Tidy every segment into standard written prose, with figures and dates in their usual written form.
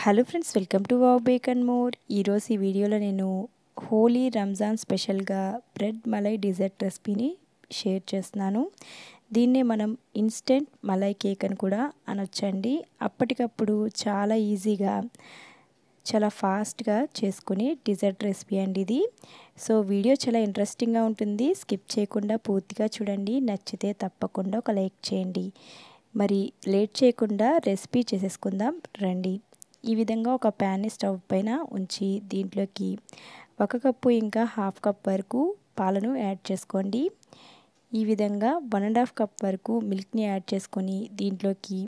Hello friends, welcome to wow bake and more. ఈరోజు ఈ వీడియోలో నేను హోలీ రంజాన్ స్పెషల్గా బ్రెడ్ మలై డిజర్ట్ రెసిపీని షేర్ చేస్తున్నాను. దీన్నే మనం ఇన్స్టెంట్ మలై కేక్ అని కూడా అనొచ్చండి. అప్పటికప్పుడు చాలా ఈజీగా చాలా ఫాస్ట్గా చేసుకునే డిజర్ట్ రెసిపీ అండి ఇది. సో వీడియో చాలా ఇంట్రెస్టింగ్గా ఉంటుంది. స్కిప్ చేయకుండా పూర్తిగా చూడండి. నచ్చితే తప్పకుండా ఒక లైక్ చేయండి. మరి లేట్ చేయకుండా రెసిపీ చేసేసుకుందాం రండి. ఈ విధంగా ఒక ప్యాన్ని స్టవ్ పైన ఉంచి దీంట్లోకి 1 కప్పు ఇంకా 1/2 కప్ వరకు పాలను యాడ్ చేసుకోండి. ఈ విధంగా 1.5 కప్ వరకు మిల్క్ని యాడ్ చేసుకొని దీంట్లోకి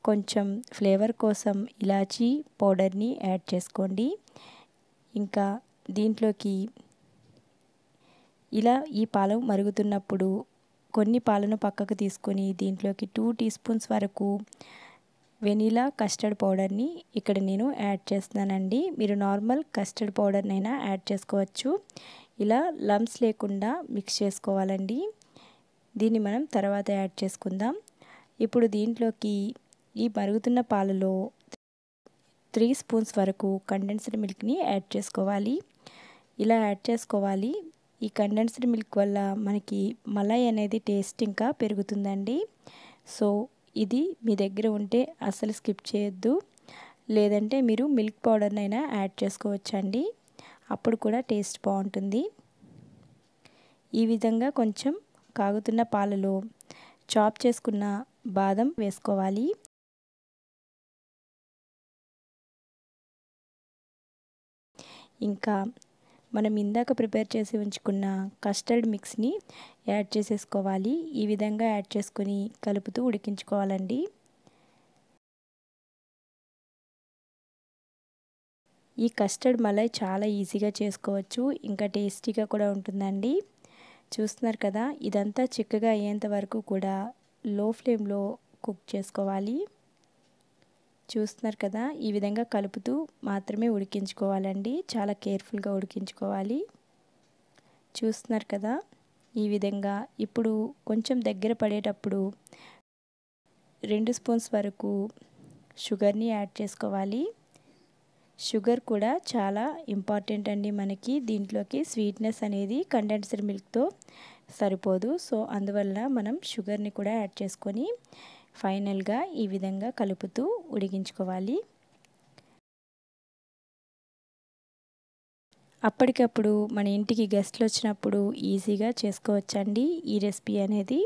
కొంచెం ఫ్లేవర్ కోసం ఇలాచీ పౌడర్ని యాడ్ చేసుకోండి. ఇంకా దీంట్లోకి ఇలా ఈ పాలు మరుగుతున్నప్పుడు కొన్ని పాలను పక్కకు తీసుకొని దీంట్లోకి 2 టీ స్పూన్స్ వరకు వెనీలా కస్టర్డ్ పౌడర్ని ఇక్కడ నేను యాడ్ చేస్తున్నానండి. మీరు నార్మల్ కస్టర్డ్ పౌడర్నైనా యాడ్ చేసుకోవచ్చు. ఇలా లంప్స్ లేకుండా మిక్స్ చేసుకోవాలండి. దీన్ని మనం తర్వాత యాడ్ చేసుకుందాం. ఇప్పుడు దీంట్లోకి ఈ మరుగుతున్న పాలలో 3 స్పూన్స్ వరకు కండెన్స్డ్ మిల్క్ని యాడ్ చేసుకోవాలి. ఇలా యాడ్ చేసుకోవాలి. ఈ కండెన్స్డ్ మిల్క్ వల్ల మనకి మలై అనేది టేస్ట్ ఇంకా పెరుగుతుందండి. సో ఇది మీ దగ్గర ఉంటే అస్సలు స్కిప్ చేయొద్దు. లేదంటే మీరు మిల్క్ పౌడర్నైనా యాడ్ చేసుకోవచ్చండి. అప్పుడు కూడా టేస్ట్ బాగుంటుంది. ఈ విధంగా కొంచెం కాగుతున్న పాలలో చాప్ చేసుకున్న బాదం వేసుకోవాలి. ఇంకా మనం ఇందాక ప్రిపేర్ చేసి ఉంచుకున్న కస్టర్డ్ మిక్స్ని యాడ్ చేసేసుకోవాలి. ఈ విధంగా యాడ్ చేసుకొని కలుపుతూ ఉడికించుకోవాలండి. ఈ కస్టర్డ్ మలై చాలా ఈజీగా చేసుకోవచ్చు. ఇంకా టేస్టీగా కూడా ఉంటుందండి. చూస్తున్నారు కదా, ఇదంతా చిక్కగా అయ్యేంత వరకు కూడా లో ఫ్లేమ్లో కుక్ చేసుకోవాలి. చూస్తున్నారు కదా, ఈ విధంగా కలుపుతూ మాత్రమే ఉడికించుకోవాలండి. చాలా కేర్ఫుల్గా ఉడికించుకోవాలి. చూస్తున్నారు కదా, ఈ విధంగా ఇప్పుడు కొంచెం దగ్గర పడేటప్పుడు 2 స్పూన్స్ వరకు షుగర్ని యాడ్ చేసుకోవాలి. షుగర్ కూడా చాలా ఇంపార్టెంట్ అండి మనకి. దీంట్లోకి స్వీట్నెస్ అనేది కండెన్స్డ్ మిల్క్తో సరిపోదు. సో అందువల్ల మనం షుగర్ని కూడా యాడ్ చేసుకొని ఫైనల్గా ఈ విధంగా కలుపుతూ ఉడికించుకోవాలి. అప్పటికప్పుడు మన ఇంటికి గెస్ట్లు వచ్చినప్పుడు ఈజీగా చేసుకోవచ్చండి ఈ రెసిపీ అనేది.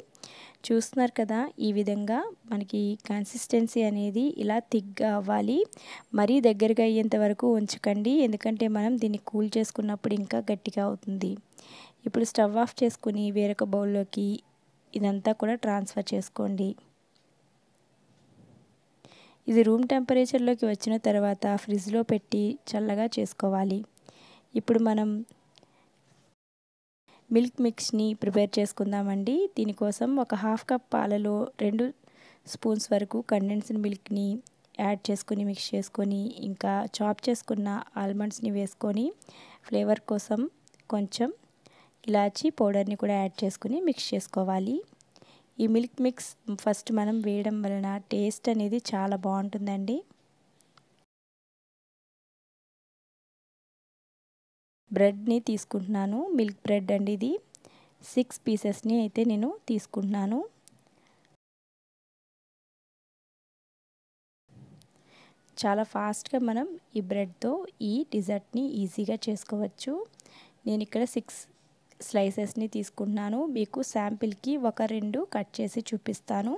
చూస్తున్నారు కదా, ఈ విధంగా మనకి కన్సిస్టెన్సీ అనేది ఇలా థిక్గా అవ్వాలి. మరీ దగ్గరగా అయ్యేంత వరకు ఉంచకండి, ఎందుకంటే మనం దీన్ని కూల్ చేసుకున్నప్పుడు ఇంకా గట్టిగా అవుతుంది. ఇప్పుడు స్టవ్ ఆఫ్ చేసుకుని వేరొక బౌల్లోకి ఇదంతా కూడా ట్రాన్స్ఫర్ చేసుకోండి. ఇది రూమ్ టెంపరేచర్లోకి వచ్చిన తర్వాత ఫ్రిడ్జ్లో పెట్టి చల్లగా చేసుకోవాలి. ఇప్పుడు మనం మిల్క్ మిక్స్ని ప్రిపేర్ చేసుకుందామండి. దీనికోసం ఒక 1/2 కప్ పాలలో 2 స్పూన్స్ వరకు కండెన్స్డ్ మిల్క్ని యాడ్ చేసుకొని మిక్స్ చేసుకొని ఇంకా చాప్ చేసుకున్న ఆల్మండ్స్ని వేసుకొని ఫ్లేవర్ కోసం కొంచెం ఇలాచీ పౌడర్ని కూడా యాడ్ చేసుకొని మిక్స్ చేసుకోవాలి. ఈ మిల్క్ మిక్స్ ఫస్ట్ మనం వేయడం వలన టేస్ట్ అనేది చాలా బాగుంటుందండి. బ్రెడ్ని తీసుకుంటున్నాను. మిల్క్ బ్రెడ్ అండి ఇది. 6 పీసెస్ని అయితే నేను తీసుకుంటున్నాను. చాలా ఫాస్ట్గా మనం ఈ బ్రెడ్తో ఈ డిజర్ట్ని ఈజీగా చేసుకోవచ్చు. నేను ఇక్కడ 6 స్లైసెస్ని తీసుకుంటున్నాను. మీకు శాంపిల్కి 1-2 కట్ చేసి చూపిస్తాను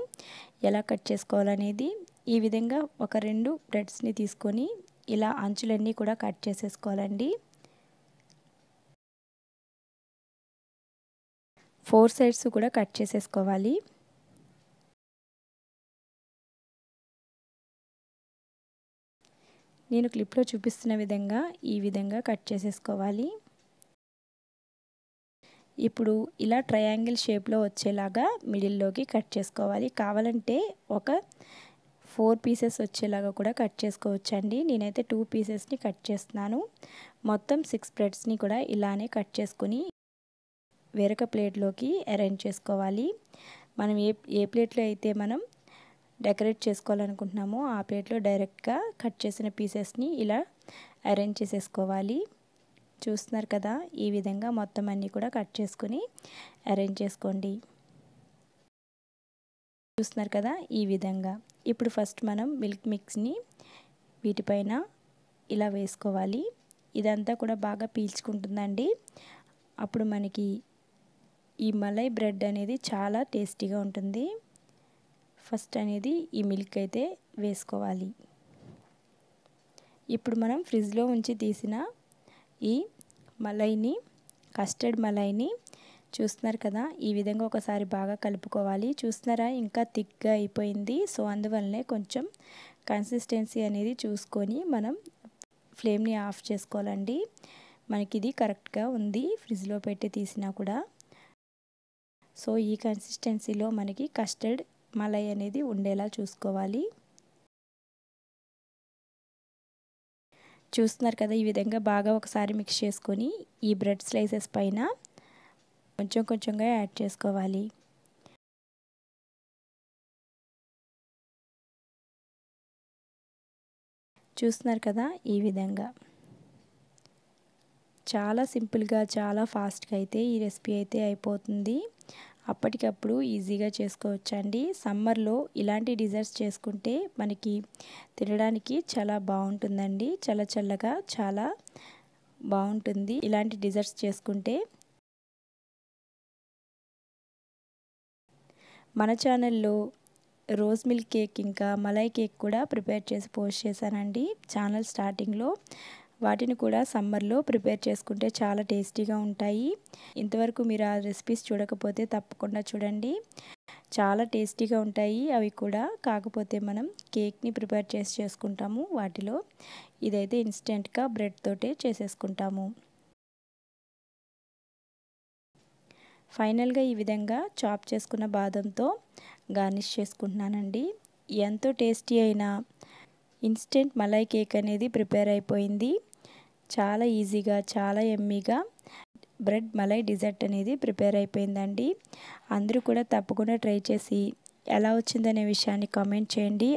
ఎలా కట్ చేసుకోవాలనేది. ఈ విధంగా 1-2 బ్రెడ్స్ని తీసుకొని ఇలా అంచులన్నీ కూడా కట్ చేసేసుకోవాలండి. 4 సైడ్స్ కూడా కట్ చేసేసుకోవాలి. నేను క్లిప్లో చూపిస్తున్న విధంగా ఈ విధంగా కట్ చేసేసుకోవాలి. ఇప్పుడు ఇలా ట్రయాంగిల్ షేప్లో వచ్చేలాగా మిడిల్లోకి కట్ చేసుకోవాలి. కావాలంటే ఒక 4 పీసెస్ వచ్చేలాగా కూడా కట్ చేసుకోవచ్చండి. నేనైతే 2 పీసెస్ని కట్ చేస్తున్నాను. మొత్తం 6 బ్రెడ్స్ని కూడా ఇలానే కట్ చేసుకొని వేరొక ప్లేట్లోకి అరేంజ్ చేసుకోవాలి. మనం ఏ ప్లేట్లో అయితే మనం డెకరేట్ చేసుకోవాలనుకుంటున్నామో ఆ ప్లేట్లో డైరెక్ట్గా కట్ చేసిన పీసెస్ని ఇలా అరేంజ్ చేసేసుకోవాలి. చూస్తున్నారు కదా, ఈ విధంగా మొత్తం అన్నీ కూడా కట్ చేసుకొని అరేంజ్ చేసుకోండి. చూస్తున్నారు కదా, ఈ విధంగా. ఇప్పుడు ఫస్ట్ మనం మిల్క్ మిక్స్ని వీటిపైన ఇలా వేసుకోవాలి. ఇదంతా కూడా బాగా పీల్చుకుంటుందండి. అప్పుడు మనకి ఈ మలై బ్రెడ్ అనేది చాలా టేస్టీగా ఉంటుంది. ఫస్ట్ అనేది ఈ మిల్క్ అయితే వేసుకోవాలి. ఇప్పుడు మనం ఫ్రిడ్జ్లో ఉంచి తీసిన ఈ మలైని, కస్టర్డ్ మలైని చూస్తున్నారు కదా, ఈ విధంగా ఒకసారి బాగా కలుపుకోవాలి. చూస్తున్నారా, ఇంకా థిక్గా అయిపోయింది. సో అందువల్లనే కొంచెం కన్సిస్టెన్సీ అనేది చూసుకొని మనం ఫ్లేమ్ని ఆఫ్ చేసుకోవాలండి. మనకి ఇది కరెక్ట్గా ఉంది ఫ్రిడ్జ్లో పెట్టి తీసినా కూడా. సో ఈ కన్సిస్టెన్సీలో మనకి కస్టర్డ్ మలై అనేది ఉండేలా చూసుకోవాలి. చూస్తున్నారు కదా, ఈ విధంగా బాగా ఒకసారి మిక్స్ చేసుకొని ఈ బ్రెడ్ స్లైసెస్ పైన కొంచెం కొంచెంగా యాడ్ చేసుకోవాలి. చూస్తున్నారు కదా, ఈ విధంగా. చాలా సింపుల్గా, చాలా ఫాస్ట్గా అయితే ఈ రెసిపీ అయితే అయిపోతుంది. అప్పటికప్పుడు ఈజీగా చేసుకోవచ్చండి. సమ్మర్లో ఇలాంటి డిజర్ట్స్ చేసుకుంటే మనకి తినడానికి చాలా బాగుంటుందండి. చల్ల చల్లగా చాలా బాగుంటుంది ఇలాంటి డిజర్ట్స్ చేసుకుంటే. మన ఛానల్లో రోజ్ మిల్క్ కేక్ ఇంకా మలై కేక్ కూడా ప్రిపేర్ చేసి పోస్ట్ చేశానండి ఛానల్ స్టార్టింగ్లో. వాటిని కూడా సమ్మర్లో ప్రిపేర్ చేసుకుంటే చాలా టేస్టీగా ఉంటాయి. ఇంతవరకు మీరు ఆ రెసిపీస్ చూడకపోతే తప్పకుండా చూడండి. చాలా టేస్టీగా ఉంటాయి అవి కూడా. కాకపోతే మనం కేక్ని ప్రిపేర్ చేసి చేసుకుంటాము వాటిలో. ఇదైతే ఇన్స్టెంట్గా బ్రెడ్ తోటే చేసేసుకుంటాము. ఫైనల్గా ఈ విధంగా చాప్ చేసుకున్న బాదంతో గార్నిష్ చేసుకుంటున్నానండి. ఎంతో టేస్టీ అయిన ఇన్స్టెంట్ మలై కేక్ అనేది ప్రిపేర్ అయిపోయింది. చాలా ఈజీగా, చాలా యమ్మీగా బ్రెడ్ మలై డిజర్ట్ అనేది ప్రిపేర్ అయిపోయిందండి. అందరూ కూడా తప్పకుండా ట్రై చేసి ఎలా వచ్చిందనే విషయాన్ని కామెంట్ చేయండి.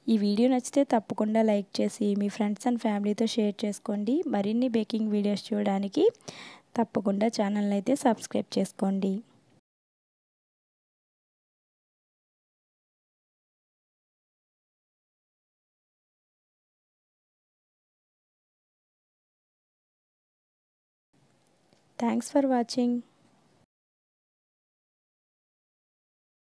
ఈ వీడియో నచ్చితే తప్పకుండా లైక్ చేసి మీ ఫ్రెండ్స్ అండ్ ఫ్యామిలీతో షేర్ చేసుకోండి. మరిన్ని బేకింగ్ వీడియోస్ చూడడానికి తప్పకుండా ఛానల్ని అయితే సబ్స్క్రైబ్ చేసుకోండి. Thanks for watching.